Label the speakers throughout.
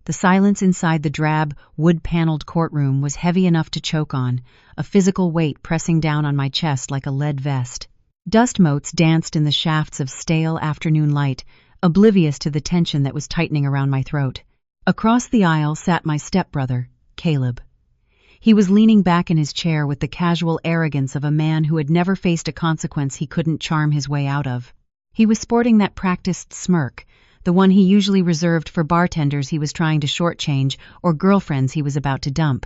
Speaker 1: The silence inside the drab, wood-paneled courtroom was heavy enough to choke on, a physical weight pressing down on my chest like a lead vest. Dust motes danced in the shafts of stale afternoon light, oblivious to the tension that was tightening around my throat. Across the aisle sat my stepbrother, Caleb. He was leaning back in his chair with the casual arrogance of a man who had never faced a consequence he couldn't charm his way out of. He was sporting that practiced smirk, the one he usually reserved for bartenders he was trying to shortchange or girlfriends he was about to dump.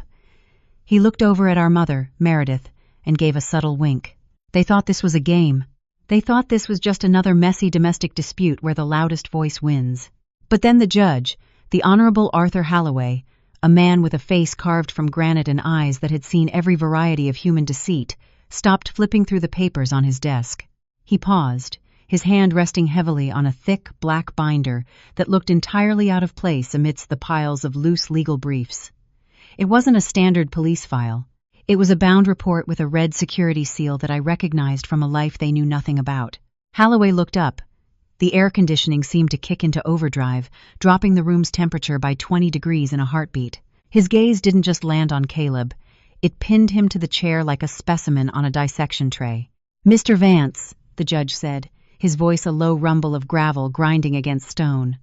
Speaker 1: He looked over at our mother, Meredith, and gave a subtle wink. They thought this was a game. They thought this was just another messy domestic dispute where the loudest voice wins. But then the judge, the Honorable Arthur Halloway, a man with a face carved from granite and eyes that had seen every variety of human deceit, stopped flipping through the papers on his desk. He paused, his hand resting heavily on a thick, black binder that looked entirely out of place amidst the piles of loose legal briefs. It wasn't a standard police file. It was a bound report with a red security seal that I recognized from a life they knew nothing about. Halloway looked up. The air conditioning seemed to kick into overdrive, dropping the room's temperature by 20 degrees in a heartbeat. His gaze didn't just land on Caleb. It pinned him to the chair like a specimen on a dissection tray. "Mr. Vance," the judge said, his voice a low rumble of gravel grinding against stone.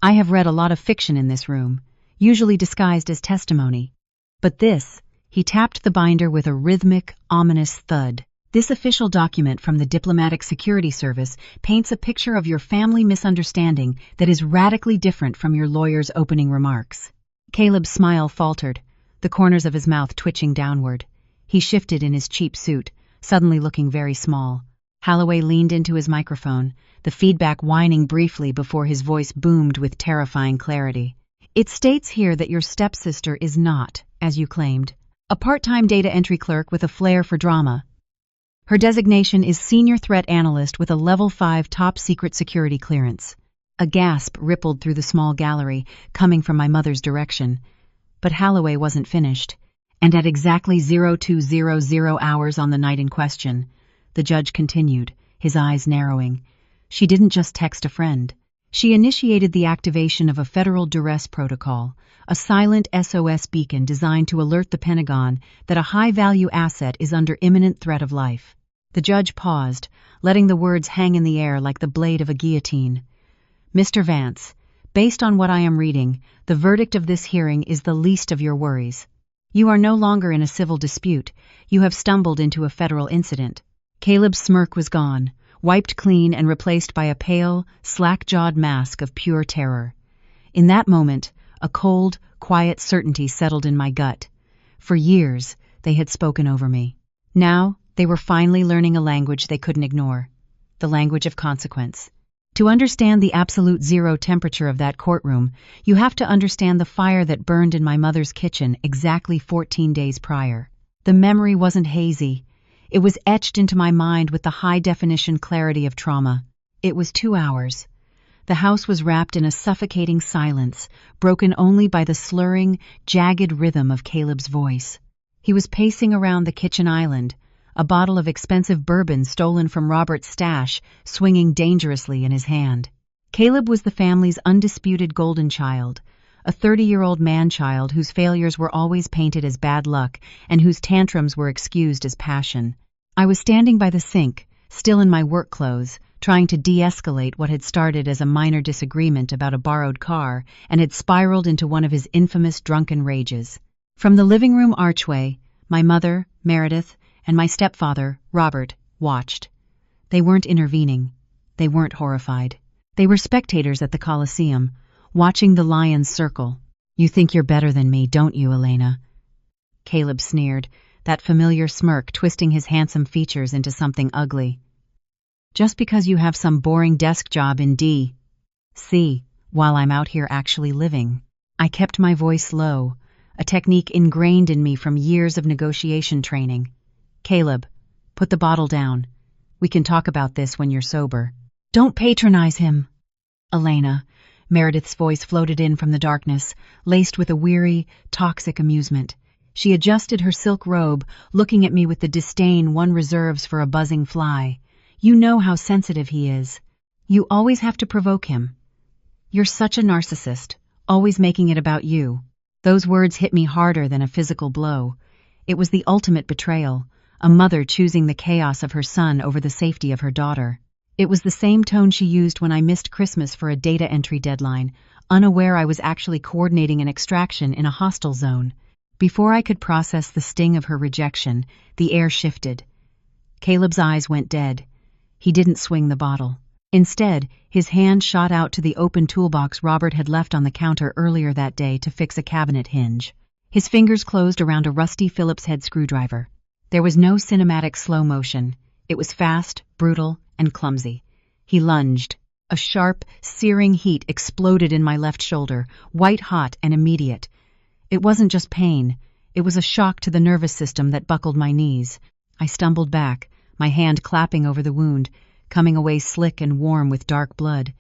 Speaker 1: "I have read a lot of fiction in this room, usually disguised as testimony. But this," he tapped the binder with a rhythmic, ominous thud. "This official document from the Diplomatic Security Service paints a picture of your family misunderstanding that is radically different from your lawyer's opening remarks." Caleb's smile faltered, the corners of his mouth twitching downward. He shifted in his cheap suit, suddenly looking very small. Halloway leaned into his microphone, the feedback whining briefly before his voice boomed with terrifying clarity. "It states here that your stepsister is not, as you claimed, a part-time data entry clerk with a flair for drama. Her designation is Senior Threat Analyst with a Level 5 top-secret security clearance." A gasp rippled through the small gallery, coming from my mother's direction. But Halloway wasn't finished, and at exactly 0200 hours on the night in question, the judge continued, his eyes narrowing. "She didn't just text a friend. She initiated the activation of a federal duress protocol, a silent SOS beacon designed to alert the Pentagon that a high-value asset is under imminent threat of life." The judge paused, letting the words hang in the air like the blade of a guillotine. "Mr. Vance, based on what I am reading, the verdict of this hearing is the least of your worries. You are no longer in a civil dispute. You have stumbled into a federal incident." Caleb's smirk was gone, wiped clean and replaced by a pale, slack-jawed mask of pure terror. In that moment, a cold, quiet certainty settled in my gut. For years, they had spoken over me. Now, they were finally learning a language they couldn't ignore, the language of consequence. To understand the absolute zero temperature of that courtroom, you have to understand the fire that burned in my mother's kitchen exactly 14 days prior. The memory wasn't hazy. It was etched into my mind with the high-definition clarity of trauma. It was 2 hours. The house was wrapped in a suffocating silence, broken only by the slurring, jagged rhythm of Caleb's voice. He was pacing around the kitchen island, a bottle of expensive bourbon stolen from Robert's stash swinging dangerously in his hand. Caleb was the family's undisputed golden child, a 30-year-old man-child whose failures were always painted as bad luck and whose tantrums were excused as passion. I was standing by the sink, still in my work clothes, trying to de-escalate what had started as a minor disagreement about a borrowed car and had spiraled into one of his infamous drunken rages. From the living room archway, my mother, Meredith, and my stepfather, Robert, watched. They weren't intervening. They weren't horrified. They were spectators at the Coliseum, watching the lions circle. "You think you're better than me, don't you, Elena?" Caleb sneered, that familiar smirk twisting his handsome features into something ugly. "Just because you have some boring desk job in D.C., while I'm out here actually living." I kept my voice low, a technique ingrained in me from years of negotiation training. "Caleb, put the bottle down. We can talk about this when you're sober." "Don't patronize him." "Elena," Meredith's voice floated in from the darkness, laced with a weary, toxic amusement. She adjusted her silk robe, looking at me with the disdain one reserves for a buzzing fly. "You know how sensitive he is. You always have to provoke him. You're such a narcissist, always making it about you. Those words hit me harder than a physical blow. It was the ultimate betrayal, a mother choosing the chaos of her son over the safety of her daughter. It was the same tone she used when I missed Christmas for a data entry deadline, unaware I was actually coordinating an extraction in a hostile zone. Before I could process the sting of her rejection, the air shifted. Caleb's eyes went dead. He didn't swing the bottle. Instead, his hand shot out to the open toolbox Robert had left on the counter earlier that day to fix a cabinet hinge. His fingers closed around a rusty Phillips head screwdriver. There was no cinematic slow motion. It was fast, brutal, and clumsy. He lunged. A sharp, searing heat exploded in my left shoulder, white-hot and immediate. It wasn't just pain. It was a shock to the nervous system that buckled my knees. I stumbled back, my hand clapping over the wound, coming away slick and warm with dark blood.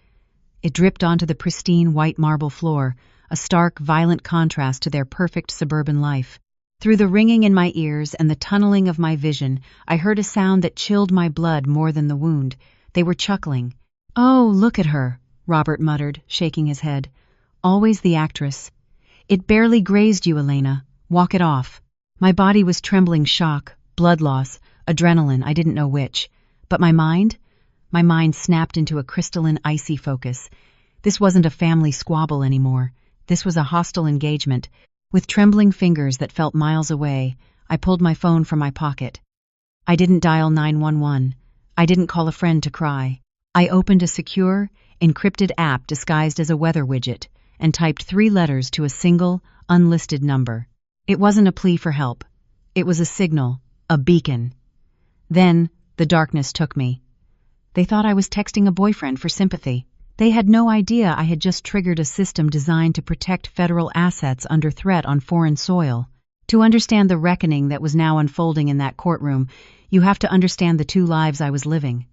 Speaker 1: It dripped onto the pristine white marble floor, a stark, violent contrast to their perfect suburban life. Through the ringing in my ears and the tunneling of my vision, I heard a sound that chilled my blood more than the wound. They were chuckling. "Oh, look at her," Robert muttered, shaking his head. "Always the actress. It barely grazed you, Elena. Walk it off." My body was trembling shock, blood loss, adrenaline, I didn't know which. But my mind? My mind snapped into a crystalline, icy focus. This wasn't a family squabble anymore. This was a hostile engagement. With trembling fingers that felt miles away, I pulled my phone from my pocket. I didn't dial 911. I didn't call a friend to cry. I opened a secure, encrypted app disguised as a weather widget and typed 3 letters to a single, unlisted number. It wasn't a plea for help. It was a signal, a beacon. Then, the darkness took me. They thought I was texting a boyfriend for sympathy. They had no idea I had just triggered a system designed to protect federal assets under threat on foreign soil. To understand the reckoning that was now unfolding in that courtroom, you have to understand the 2 lives I was living.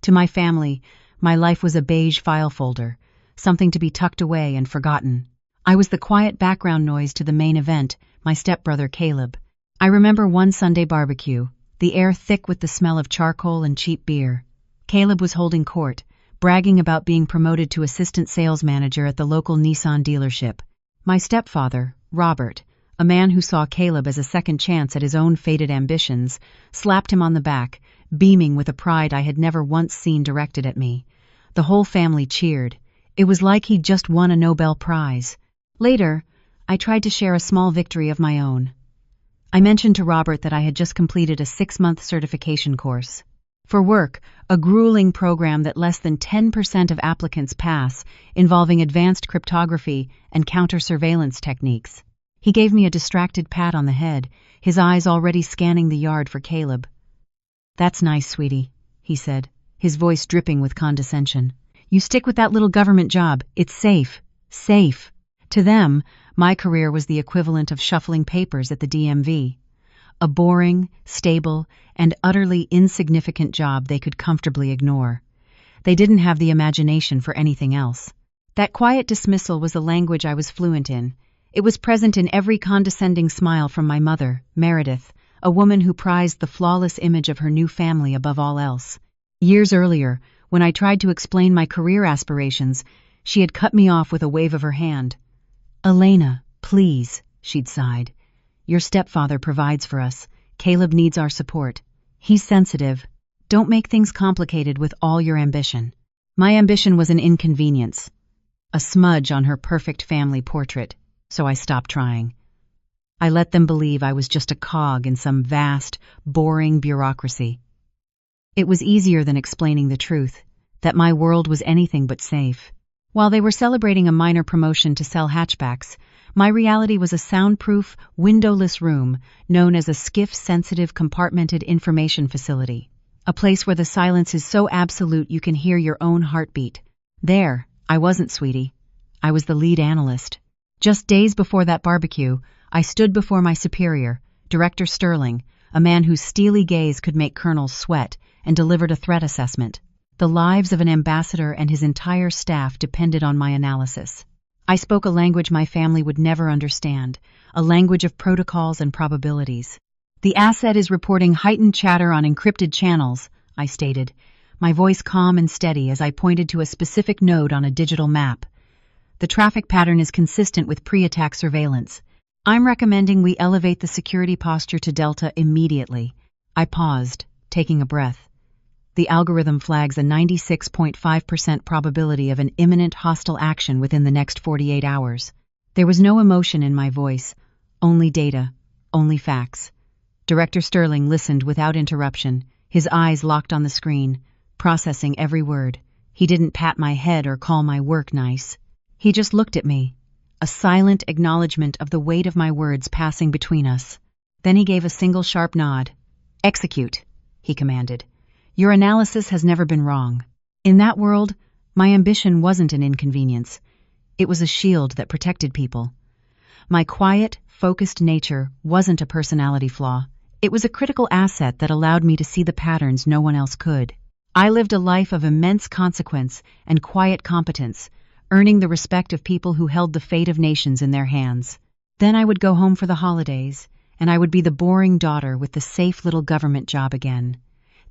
Speaker 1: To my family, my life was a beige file folder, something to be tucked away and forgotten. I was the quiet background noise to the main event, my stepbrother Caleb. I remember one Sunday barbecue, the air thick with the smell of charcoal and cheap beer. Caleb was holding court, bragging about being promoted to assistant sales manager at the local Nissan dealership. My stepfather, Robert, a man who saw Caleb as a second chance at his own faded ambitions, slapped him on the back, beaming with a pride I had never once seen directed at me. The whole family cheered. It was like he'd just won a Nobel Prize. Later, I tried to share a small victory of my own. I mentioned to Robert that I had just completed a 6-month certification course. For work, a grueling program that less than 10% of applicants pass, involving advanced cryptography and counter-surveillance techniques. He gave me a distracted pat on the head, his eyes already scanning the yard for Caleb. "That's nice, sweetie," he said, his voice dripping with condescension. "You stick with that little government job. It's safe. Safe." To them, my career was the equivalent of shuffling papers at the DMV. A boring, stable, and utterly insignificant job they could comfortably ignore. They didn't have the imagination for anything else. That quiet dismissal was a language I was fluent in. It was present in every condescending smile from my mother, Meredith, a woman who prized the flawless image of her new family above all else. Years earlier, when I tried to explain my career aspirations, she had cut me off with a wave of her hand. "Elena, please," she'd sighed. "Your stepfather provides for us. Caleb needs our support. He's sensitive. Don't make things complicated with all your ambition." My ambition was an inconvenience, a smudge on her perfect family portrait, so I stopped trying. I let them believe I was just a cog in some vast, boring bureaucracy. It was easier than explaining the truth, that my world was anything but safe. While they were celebrating a minor promotion to sell hatchbacks, my reality was a soundproof, windowless room known as a skiff-sensitive compartmented information facility, a place where the silence is so absolute you can hear your own heartbeat. There, I wasn't, sweetie. I was the lead analyst. Just days before that barbecue, I stood before my superior, Director Sterling, a man whose steely gaze could make colonels sweat, and delivered a threat assessment. The lives of an ambassador and his entire staff depended on my analysis. I spoke a language my family would never understand, a language of protocols and probabilities. "The asset is reporting heightened chatter on encrypted channels," I stated, my voice calm and steady as I pointed to a specific node on a digital map. The traffic pattern is consistent with pre-attack surveillance. I'm recommending we elevate the security posture to Delta immediately. I paused, taking a breath. The algorithm flags a 96.5% probability of an imminent hostile action within the next 48 hours. There was no emotion in my voice, only data, only facts. Director Sterling listened without interruption, his eyes locked on the screen, processing every word. He didn't pat my head or call my work nice. He just looked at me, a silent acknowledgement of the weight of my words passing between us. Then he gave a single sharp nod. "Execute," he commanded. "Your analysis has never been wrong. In that world, my ambition wasn't an inconvenience. It was a shield that protected people. My quiet, focused nature wasn't a personality flaw. It was a critical asset that allowed me to see the patterns no one else could. I lived a life of immense consequence and quiet competence, earning the respect of people who held the fate of nations in their hands. Then I would go home for the holidays, and I would be the boring daughter with the safe little government job again.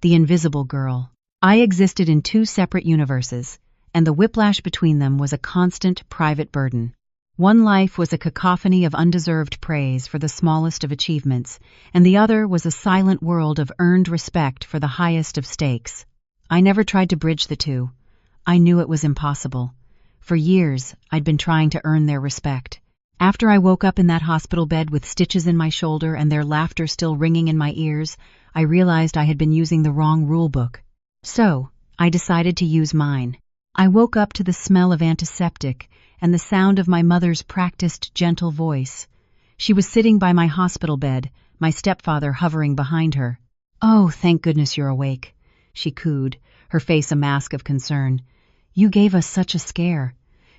Speaker 1: The invisible girl. I existed in two separate universes, and the whiplash between them was a constant private burden. One life was a cacophony of undeserved praise for the smallest of achievements, and the other was a silent world of earned respect for the highest of stakes. I never tried to bridge the two. I knew it was impossible. For years, I'd been trying to earn their respect. After I woke up in that hospital bed with stitches in my shoulder and their laughter still ringing in my ears, I realized I had been using the wrong rule book. So, I decided to use mine. I woke up to the smell of antiseptic and the sound of my mother's practiced, gentle voice. She was sitting by my hospital bed, my stepfather hovering behind her. "Oh, thank goodness you're awake," she cooed, her face a mask of concern. "You gave us such a scare.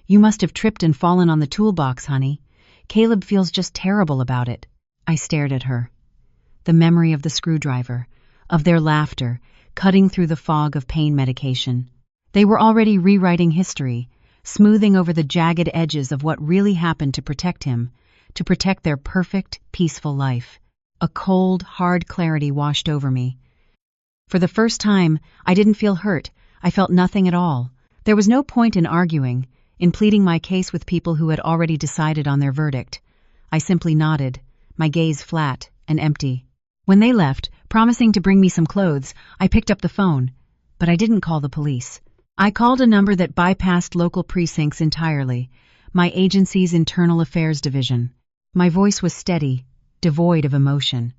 Speaker 1: You must have tripped and fallen on the toolbox, honey. Caleb feels just terrible about it." I stared at her. The memory of the screwdriver, of their laughter, cutting through the fog of pain medication. They were already rewriting history, smoothing over the jagged edges of what really happened to protect him, to protect their perfect, peaceful life. A cold, hard clarity washed over me. For the first time, I didn't feel hurt. I felt nothing at all. There was no point in arguing, in pleading my case with people who had already decided on their verdict. I simply nodded, my gaze flat and empty. When they left, promising to bring me some clothes, I picked up the phone, but I didn't call the police. I called a number that bypassed local precincts entirely, my agency's internal affairs division. My voice was steady, devoid of emotion.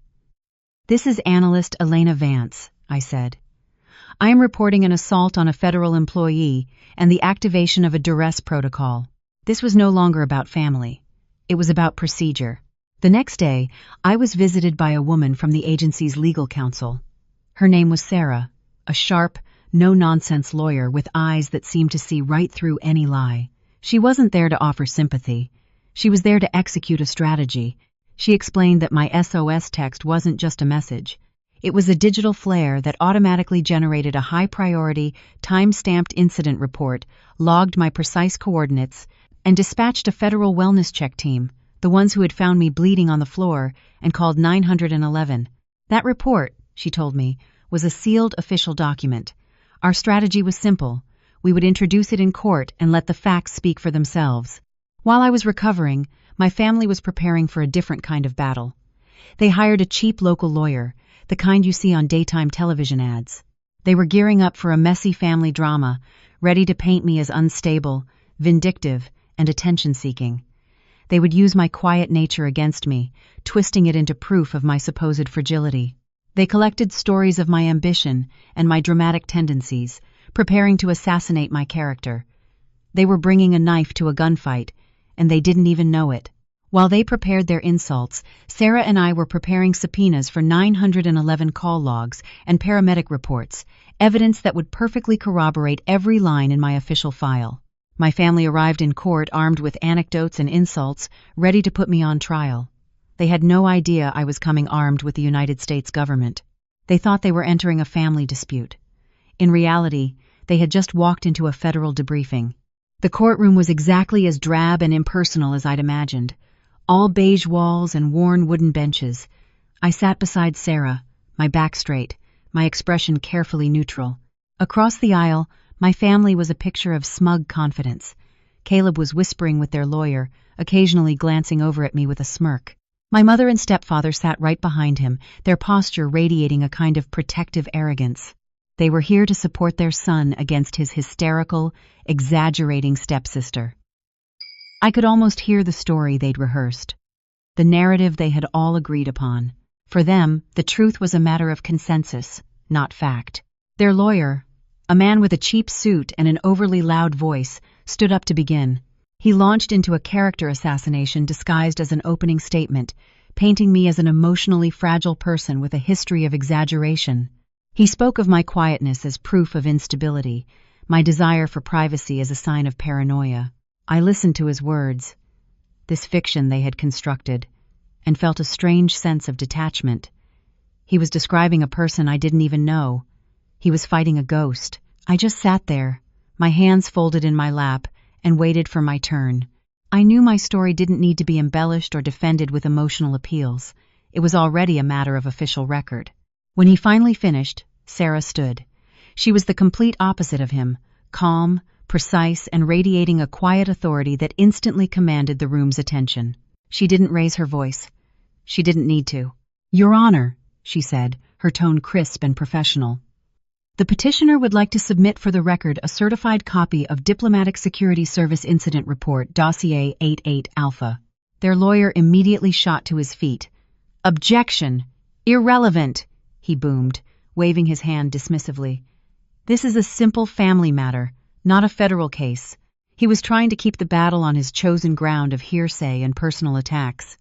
Speaker 1: "This is analyst Elena Vance," I said. "I am reporting an assault on a federal employee and the activation of a duress protocol." This was no longer about family. It was about procedure. The next day, I was visited by a woman from the agency's legal counsel. Her name was Sarah, a sharp, no-nonsense lawyer with eyes that seemed to see right through any lie. She wasn't there to offer sympathy. She was there to execute a strategy. She explained that my SOS text wasn't just a message. It was a digital flare that automatically generated a high-priority, time-stamped incident report, logged my precise coordinates, and dispatched a federal wellness check team, the ones who had found me bleeding on the floor, and called 911. That report, she told me, was a sealed official document. Our strategy was simple. We would introduce it in court and let the facts speak for themselves. While I was recovering, my family was preparing for a different kind of battle. They hired a cheap local lawyer, the kind you see on daytime television ads. They were gearing up for a messy family drama, ready to paint me as unstable, vindictive, and attention-seeking. They would use my quiet nature against me, twisting it into proof of my supposed fragility. They collected stories of my ambition and my dramatic tendencies, preparing to assassinate my character. They were bringing a knife to a gunfight, and they didn't even know it. While they prepared their insults, Sarah and I were preparing subpoenas for 911 call logs and paramedic reports, evidence that would perfectly corroborate every line in my official file. My family arrived in court armed with anecdotes and insults, ready to put me on trial. They had no idea I was coming armed with the United States government. They thought they were entering a family dispute. In reality, they had just walked into a federal debriefing. The courtroom was exactly as drab and impersonal as I'd imagined. All beige walls and worn wooden benches. I sat beside Sarah, my back straight, my expression carefully neutral. Across the aisle, my family was a picture of smug confidence. Caleb was whispering with their lawyer, occasionally glancing over at me with a smirk. My mother and stepfather sat right behind him, their posture radiating a kind of protective arrogance. They were here to support their son against his hysterical, exaggerating stepsister. I could almost hear the story they'd rehearsed, the narrative they had all agreed upon. For them, the truth was a matter of consensus, not fact. Their lawyer, a man with a cheap suit and an overly loud voice, stood up to begin. He launched into a character assassination disguised as an opening statement, painting me as an emotionally fragile person with a history of exaggeration. He spoke of my quietness as proof of instability, my desire for privacy as a sign of paranoia. I listened to his words, this fiction they had constructed, and felt a strange sense of detachment. He was describing a person I didn't even know. He was fighting a ghost. I just sat there, my hands folded in my lap, and waited for my turn. I knew my story didn't need to be embellished or defended with emotional appeals. It was already a matter of official record. When he finally finished, Sarah stood. She was the complete opposite of him, calm, precise, and radiating a quiet authority that instantly commanded the room's attention. She didn't raise her voice. She didn't need to. "Your Honor," she said, her tone crisp and professional. "The petitioner would like to submit for the record a certified copy of Diplomatic Security Service Incident Report, Dossier 88 Alpha." Their lawyer immediately shot to his feet. "Objection! Irrelevant!" he boomed, waving his hand dismissively. "This is a simple family matter, not a federal case." He was trying to keep the battle on his chosen ground of hearsay and personal attacks.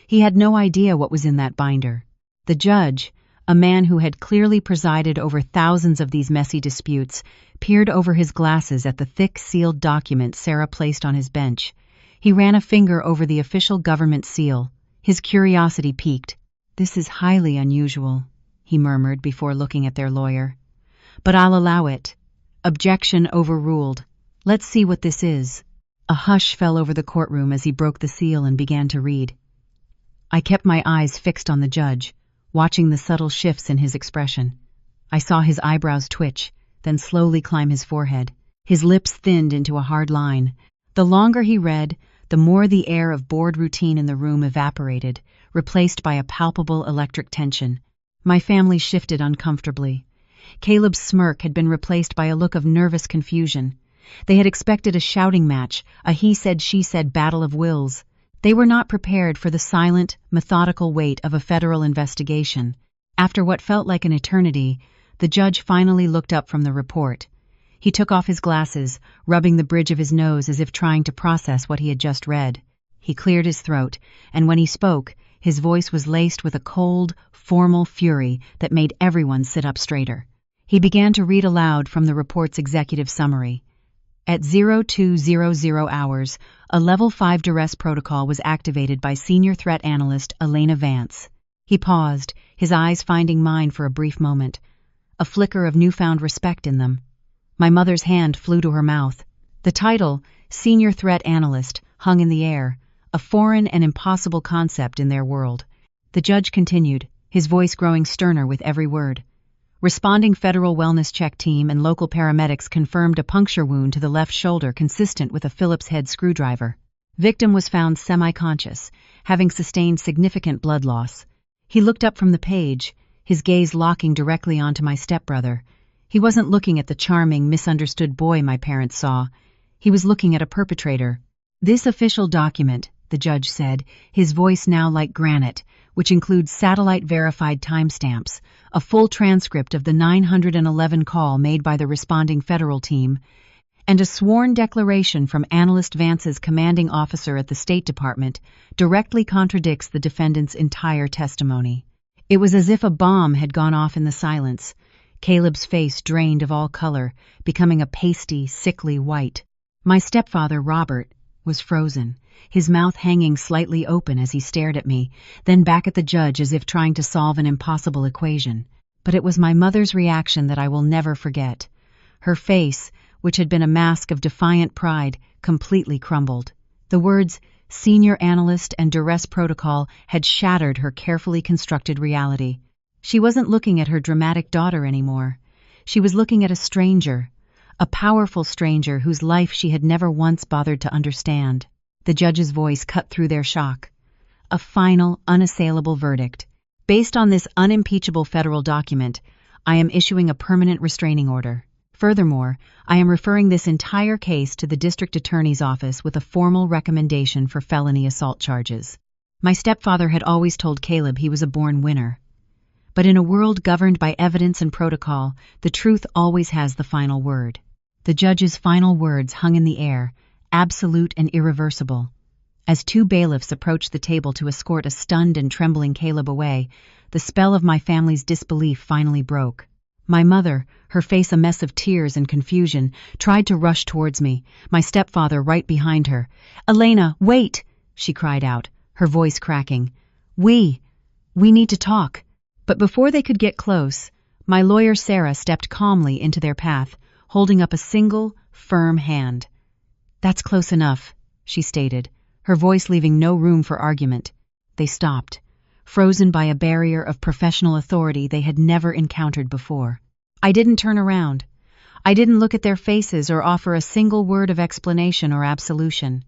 Speaker 1: He had no idea what was in that binder. The judge, a man who had clearly presided over thousands of these messy disputes, peered over his glasses at the thick, sealed document Sarah placed on his bench. He ran a finger over the official government seal. His curiosity piqued. "This is highly unusual," he murmured before looking at their lawyer. "But I'll allow it. Objection overruled. Let's see what this is." A hush fell over the courtroom as he broke the seal and began to read. I kept my eyes fixed on the judge, watching the subtle shifts in his expression. I saw his eyebrows twitch, then slowly climb his forehead. His lips thinned into a hard line. The longer he read, the more the air of bored routine in the room evaporated, replaced by a palpable electric tension. My family shifted uncomfortably. Caleb's smirk had been replaced by a look of nervous confusion. They had expected a shouting match, a he-said-she-said battle of wills. They were not prepared for the silent, methodical weight of a federal investigation. After what felt like an eternity, the judge finally looked up from the report. He took off his glasses, rubbing the bridge of his nose as if trying to process what he had just read. He cleared his throat, and when he spoke, his voice was laced with a cold, formal fury that made everyone sit up straighter. He began to read aloud from the report's executive summary. At 0200 hours, a Level 5 duress protocol was activated by Senior Threat Analyst Elena Vance. He paused, his eyes finding mine for a brief moment, a flicker of newfound respect in them. My mother's hand flew to her mouth. The title, Senior Threat Analyst, hung in the air, a foreign and impossible concept in their world. The judge continued, his voice growing sterner with every word. Responding federal wellness check team and local paramedics confirmed a puncture wound to the left shoulder consistent with a Phillips head screwdriver. Victim was found semi-conscious, having sustained significant blood loss. He looked up from the page, his gaze locking directly onto my stepbrother. He wasn't looking at the charming, misunderstood boy my parents saw. He was looking at a perpetrator. "This official document," the judge said, his voice now like granite, which includes satellite-verified timestamps, a full transcript of the 911 call made by the responding federal team, and a sworn declaration from Analyst Vance's commanding officer at the State Department, directly contradicts the defendant's entire testimony. It was as if a bomb had gone off in the silence. Caleb's face drained of all color, becoming a pasty, sickly white. My stepfather, Robert, was frozen, his mouth hanging slightly open as he stared at me, then back at the judge as if trying to solve an impossible equation. But it was my mother's reaction that I will never forget. Her face, which had been a mask of defiant pride, completely crumbled. The words, "senior analyst" and "duress protocol" had shattered her carefully constructed reality. She wasn't looking at her dramatic daughter anymore. She was looking at a stranger, a powerful stranger whose life she had never once bothered to understand. The judge's voice cut through their shock. A final, unassailable verdict. Based on this unimpeachable federal document, I am issuing a permanent restraining order. Furthermore, I am referring this entire case to the district attorney's office with a formal recommendation for felony assault charges. My stepfather had always told Caleb he was a born winner. But in a world governed by evidence and protocol, the truth always has the final word. The judge's final words hung in the air, absolute and irreversible. As two bailiffs approached the table to escort a stunned and trembling Caleb away, the spell of my family's disbelief finally broke. My mother, her face a mess of tears and confusion, tried to rush towards me, my stepfather right behind her. "Elena, wait!" she cried out, her voice cracking. We need to talk." But before they could get close, my lawyer Sarah stepped calmly into their path, holding up a single, firm hand. "That's close enough," she stated, her voice leaving no room for argument. They stopped, frozen by a barrier of professional authority they had never encountered before. I didn't turn around. I didn't look at their faces or offer a single word of explanation or absolution.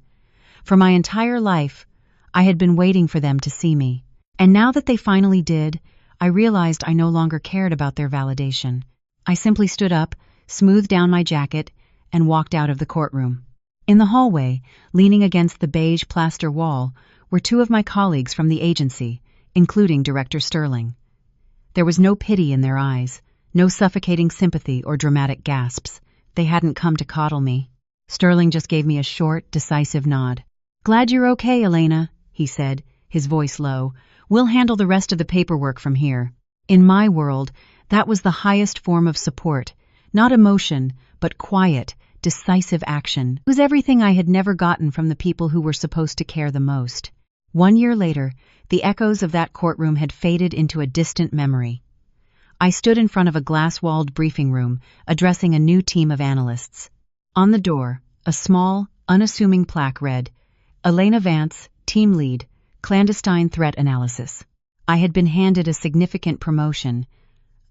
Speaker 1: For my entire life, I had been waiting for them to see me. And now that they finally did, I realized I no longer cared about their validation. I simply stood up, smoothed down my jacket, and walked out of the courtroom. In the hallway, leaning against the beige plaster wall, were two of my colleagues from the agency, including Director Sterling. There was no pity in their eyes, no suffocating sympathy or dramatic gasps. They hadn't come to coddle me. Sterling just gave me a short, decisive nod. "Glad you're okay, Elena," he said, his voice low. "We'll handle the rest of the paperwork from here." In my world, that was the highest form of support, not emotion, but quiet, decisive action. It was everything I had never gotten from the people who were supposed to care the most. 1 year later, the echoes of that courtroom had faded into a distant memory. I stood in front of a glass-walled briefing room, addressing a new team of analysts. On the door, a small, unassuming plaque read, "Elena Vance, Team Lead, Clandestine Threat Analysis." I had been handed a significant promotion.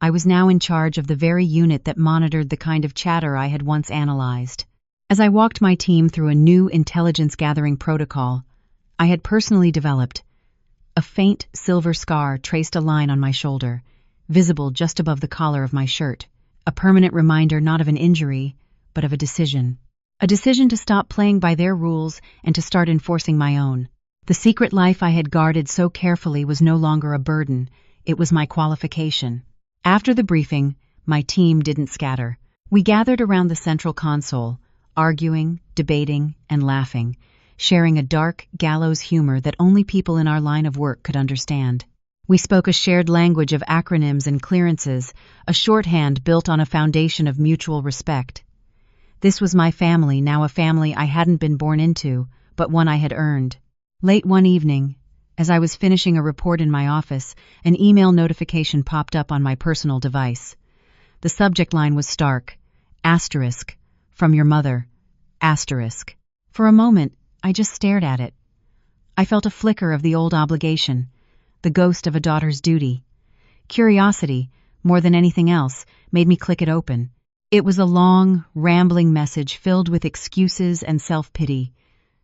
Speaker 1: I was now in charge of the very unit that monitored the kind of chatter I had once analyzed. As I walked my team through a new intelligence-gathering protocol I had personally developed, a faint silver scar traced a line on my shoulder, visible just above the collar of my shirt, a permanent reminder not of an injury, but of a decision. A decision to stop playing by their rules and to start enforcing my own. The secret life I had guarded so carefully was no longer a burden, it was my qualification. After the briefing, my team didn't scatter. We gathered around the central console, arguing, debating, and laughing, sharing a dark, gallows humor that only people in our line of work could understand. We spoke a shared language of acronyms and clearances, a shorthand built on a foundation of mutual respect. This was my family, now a family I hadn't been born into, but one I had earned. Late one evening, as I was finishing a report in my office, an email notification popped up on my personal device. The subject line was stark, asterisk, from your mother, asterisk. For a moment, I just stared at it. I felt a flicker of the old obligation, the ghost of a daughter's duty. Curiosity, more than anything else, made me click it open. It was a long, rambling message filled with excuses and self-pity.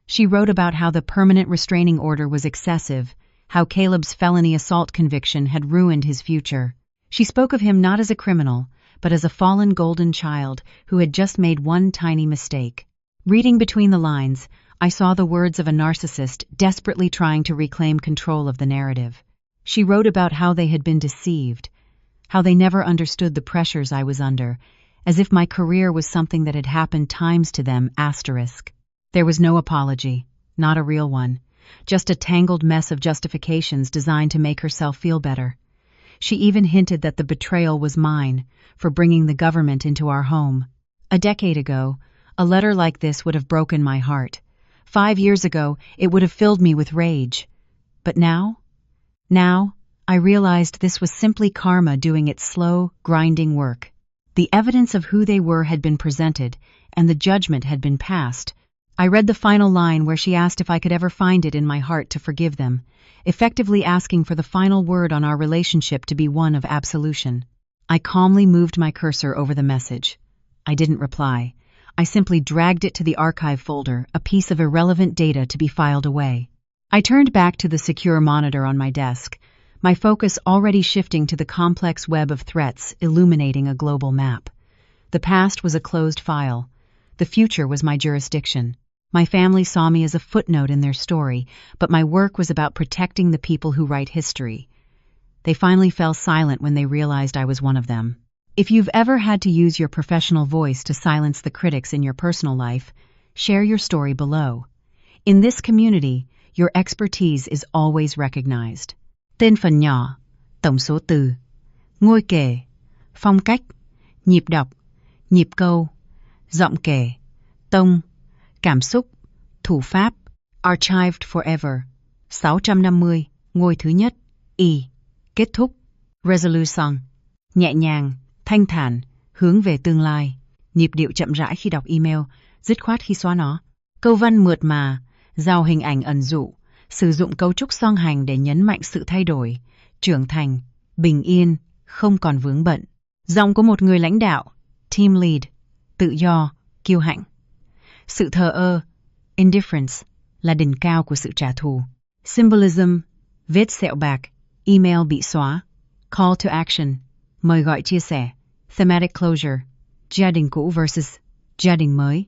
Speaker 1: She wrote about how the permanent restraining order was excessive, how Caleb's felony assault conviction had ruined his future. She spoke of him not as a criminal, but as a fallen golden child who had just made one tiny mistake. Reading between the lines, I saw the words of a narcissist desperately trying to reclaim control of the narrative. She wrote about how they had been deceived, how they never understood the pressures I was under, as if my career was something that had happened times to them, asterisk. There was no apology, not a real one, just a tangled mess of justifications designed to make herself feel better. She even hinted that the betrayal was mine, for bringing the government into our home. A decade ago, a letter like this would have broken my heart. 5 years ago, it would have filled me with rage. But now, I realized this was simply karma doing its slow, grinding work. The evidence of who they were had been presented, and the judgment had been passed. I read the final line where she asked if I could ever find it in my heart to forgive them, effectively asking for the final word on our relationship to be one of absolution. I calmly moved my cursor over the message. I didn't reply. I simply dragged it to the archive folder, a piece of irrelevant data to be filed away. I turned back to the secure monitor on my desk, my focus already shifting to the complex web of threats illuminating a global map. The past was a closed file. The future was my jurisdiction. My family saw me as a footnote in their story, but my work was about protecting the people who write history. They finally fell silent when they realized I was one of them. If you've ever had to use your professional voice to silence the critics in your personal life, share your story below. In this community, your expertise is always recognized. Tên phần nhỏ, tổng số từ, ngôi kể, phong cách, nhịp đọc, nhịp câu, giọng kể, tông, cảm xúc, thủ pháp, archived forever, 650, ngôi thứ nhất, kết thúc, resolution, nhẹ nhàng, thanh thản, hướng về tương lai, nhịp điệu chậm rãi khi đọc email, dứt khoát khi xóa nó, câu văn mượt mà, giàu hình ảnh ẩn dụ, sử dụng cấu trúc song hành để nhấn mạnh sự thay đổi, trưởng thành, bình yên, không còn vướng bận. Giọng của một người lãnh đạo, team lead, tự do, kiêu hãnh. Sự thờ ơ, indifference, là đỉnh cao của sự trả thù. Symbolism, vết sẹo bạc, email bị xóa. Call to action, mời gọi chia sẻ. Thematic closure, gia đình cũ versus gia đình mới.